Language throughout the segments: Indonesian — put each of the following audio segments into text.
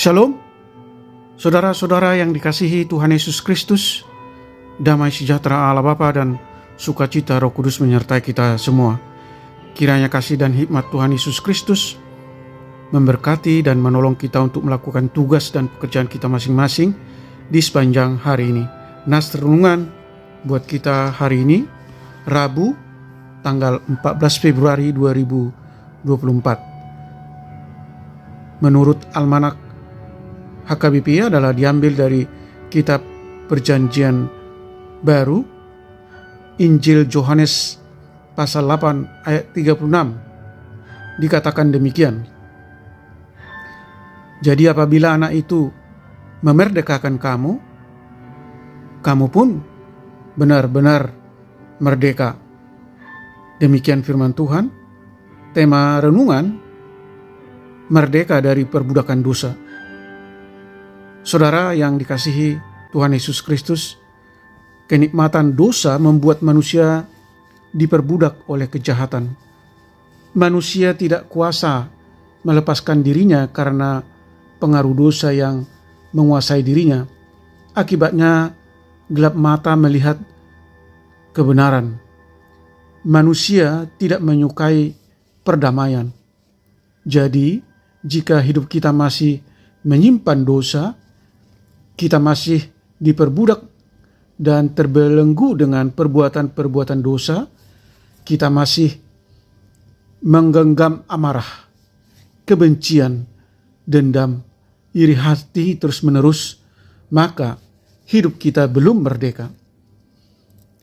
Shalom, saudara-saudara yang dikasihi Tuhan Yesus Kristus, damai sejahtera Allah Bapa dan sukacita Roh Kudus menyertai kita semua. Kiranya kasih dan hikmat Tuhan Yesus Kristus memberkati dan menolong kita untuk melakukan tugas dan pekerjaan kita masing-masing di sepanjang hari ini. Nas renungan buat kita hari ini, Rabu, tanggal 14 Februari 2024. Menurut Almanak HKBP adalah diambil dari kitab Perjanjian Baru, Injil Yohanes pasal 8 ayat 36. Dikatakan demikian. Jadi apabila anak itu memerdekakan kamu, kamu pun benar-benar merdeka. Demikian firman Tuhan. Tema renungan, merdeka dari perbudakan dosa. Saudara yang dikasihi Tuhan Yesus Kristus, kenikmatan dosa membuat manusia diperbudak oleh kejahatan. Manusia tidak kuasa melepaskan dirinya karena pengaruh dosa yang menguasai dirinya. Akibatnya gelap mata melihat kebenaran. Manusia tidak menyukai perdamaian. Jadi, jika hidup kita masih menyimpan dosa, kita masih diperbudak dan terbelenggu dengan perbuatan-perbuatan dosa, kita masih menggenggam amarah, kebencian, dendam, iri hati terus-menerus, maka hidup kita belum merdeka.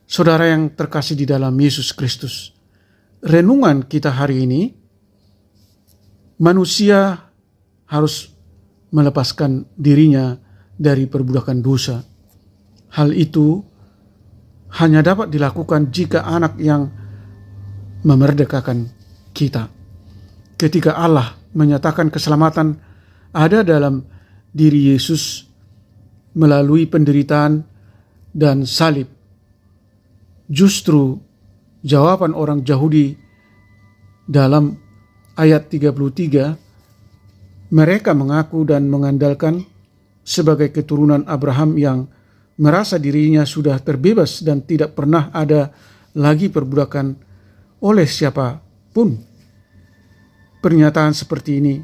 Saudara yang terkasih di dalam Yesus Kristus, renungan kita hari ini, manusia harus melepaskan dirinya dari perbudakan dosa. Hal itu hanya dapat dilakukan jika anak yang memerdekakan kita. Ketika Allah menyatakan keselamatan ada dalam diri Yesus melalui penderitaan dan salib, justru jawaban orang Yahudi dalam ayat 33, mereka mengaku dan mengandalkan sebagai keturunan Abraham yang merasa dirinya sudah terbebas dan tidak pernah ada lagi perbudakan oleh siapapun. Pernyataan seperti ini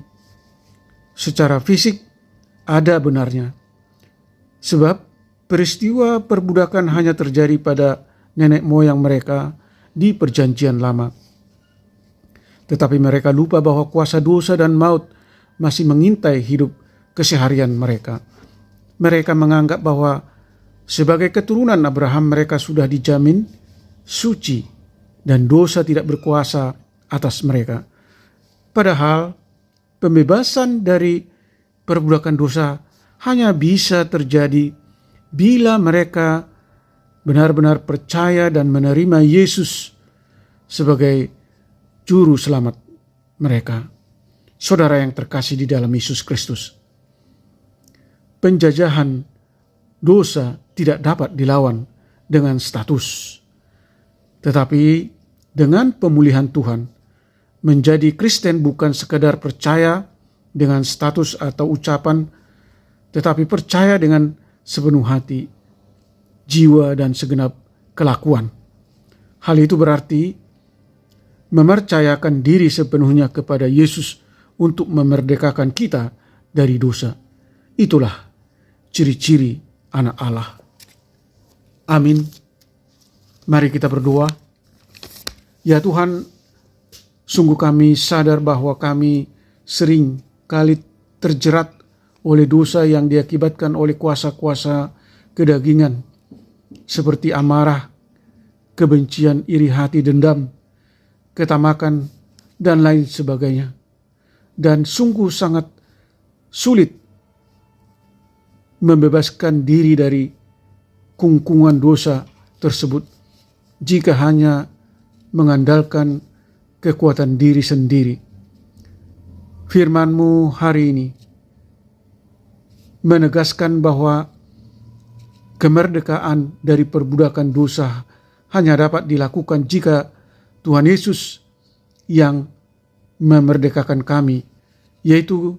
secara fisik ada benarnya, sebab peristiwa perbudakan hanya terjadi pada nenek moyang mereka di Perjanjian Lama. Tetapi mereka lupa bahwa kuasa dosa dan maut masih mengintai hidup keseharian mereka. Mereka menganggap bahwa sebagai keturunan Abraham mereka sudah dijamin suci dan dosa tidak berkuasa atas mereka. Padahal pembebasan dari perbudakan dosa hanya bisa terjadi bila mereka benar-benar percaya dan menerima Yesus sebagai juru selamat mereka. Saudara yang terkasih di dalam Yesus Kristus, penjajahan dosa tidak dapat dilawan dengan status. Tetapi dengan pemulihan Tuhan, menjadi Kristen bukan sekadar percaya dengan status atau ucapan, tetapi percaya dengan sepenuh hati, jiwa dan segenap kelakuan. Hal itu berarti mempercayakan diri sepenuhnya kepada Yesus untuk memerdekakan kita dari dosa. Itulah ciri-ciri anak Allah. Amin. Mari kita berdoa. Ya Tuhan, sungguh kami sadar bahwa kami sering kali terjerat oleh dosa yang diakibatkan oleh kuasa-kuasa kedagingan, seperti amarah, kebencian, iri hati, dendam, ketamakan, dan lain sebagainya. Dan sungguh sangat sulit membebaskan diri dari kungkungan dosa tersebut jika hanya mengandalkan kekuatan diri sendiri. Firman-Mu hari ini menegaskan bahwa kemerdekaan dari perbudakan dosa hanya dapat dilakukan jika Tuhan Yesus yang memerdekakan kami, yaitu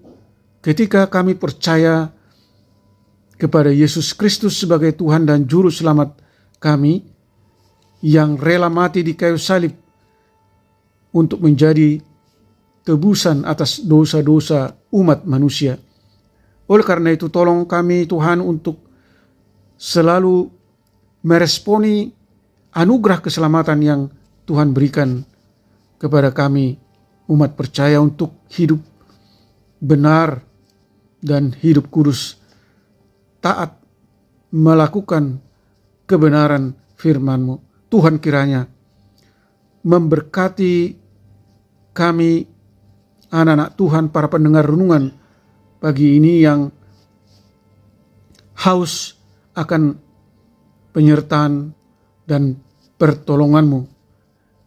ketika kami percaya kepada Yesus Kristus sebagai Tuhan dan Juru Selamat kami, yang rela mati di kayu salib untuk menjadi tebusan atas dosa-dosa umat manusia. Oleh karena itu, tolong kami Tuhan untuk selalu meresponi anugerah keselamatan yang Tuhan berikan kepada kami umat percaya untuk hidup benar dan hidup kudus, taat melakukan kebenaran firman-Mu. Tuhan kiranya memberkati kami anak-anak Tuhan, para pendengar renungan pagi ini yang haus akan penyertaan dan pertolongan-Mu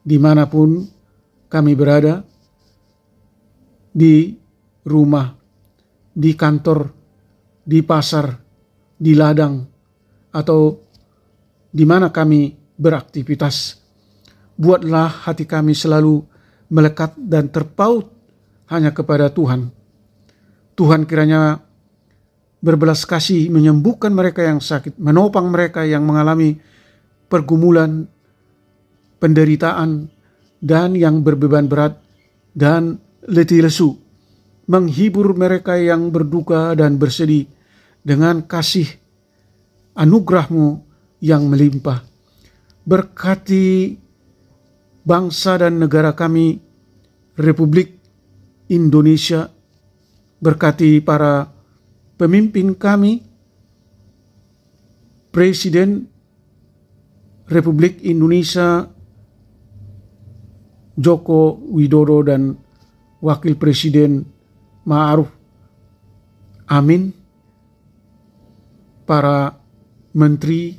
dimanapun kami berada, di rumah, di kantor, di pasar, di ladang, atau di mana kami beraktivitas. Buatlah hati kami selalu melekat dan terpaut hanya kepada Tuhan. Tuhan kiranya berbelas kasih menyembuhkan mereka yang sakit, menopang mereka yang mengalami pergumulan, penderitaan, dan yang berbeban berat dan letih lesu, menghibur mereka yang berduka dan bersedih dengan kasih anugerah-Mu yang melimpah. Berkati bangsa dan negara kami, Republik Indonesia, berkati para pemimpin kami, Presiden Republik Indonesia Joko Widodo dan Wakil Presiden Ma'ruf Amin, para menteri,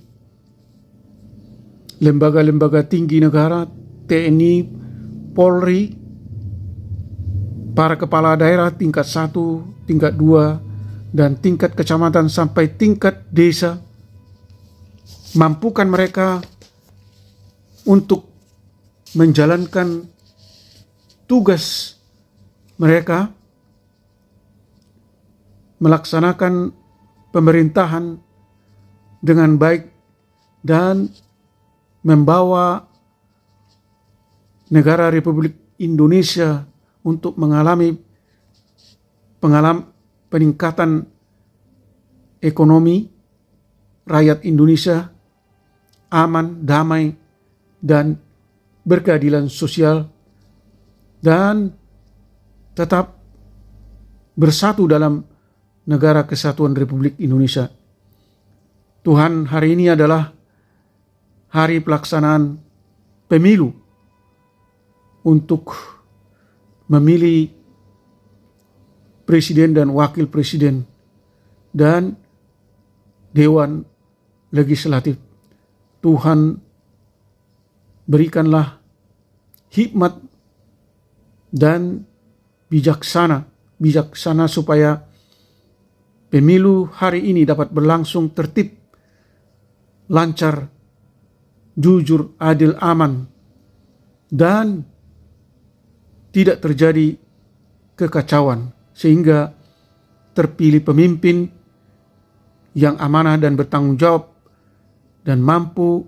lembaga-lembaga tinggi negara, TNI, Polri, para kepala daerah tingkat 1, tingkat 2, dan tingkat kecamatan sampai tingkat desa. Mampukan mereka untuk menjalankan tugas mereka, melaksanakan pemerintahan dengan baik dan membawa negara Republik Indonesia untuk mengalami peningkatan ekonomi, rakyat Indonesia aman, damai, dan berkeadilan sosial, dan tetap bersatu dalam negara kesatuan Republik Indonesia. Tuhan, hari ini adalah hari pelaksanaan pemilu untuk memilih presiden dan wakil presiden dan dewan legislatif. Tuhan, berikanlah hikmat dan bijaksana supaya pemilu hari ini dapat berlangsung tertib, lancar, jujur, adil, aman, dan tidak terjadi kekacauan, sehingga terpilih pemimpin yang amanah dan bertanggung jawab dan mampu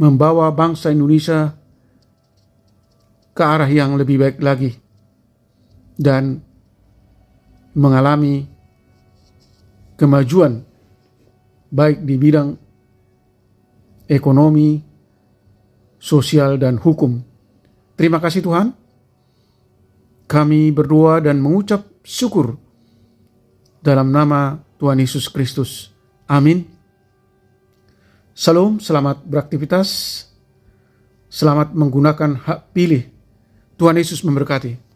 membawa bangsa Indonesia ke arah yang lebih baik lagi dan mengalami kemajuan baik di bidang ekonomi, sosial, dan hukum. Terima kasih Tuhan. Kami berdoa dan mengucap syukur dalam nama Tuhan Yesus Kristus. Amin. Salam, selamat beraktivitas. Selamat menggunakan hak pilih. Tuhan Yesus memberkati.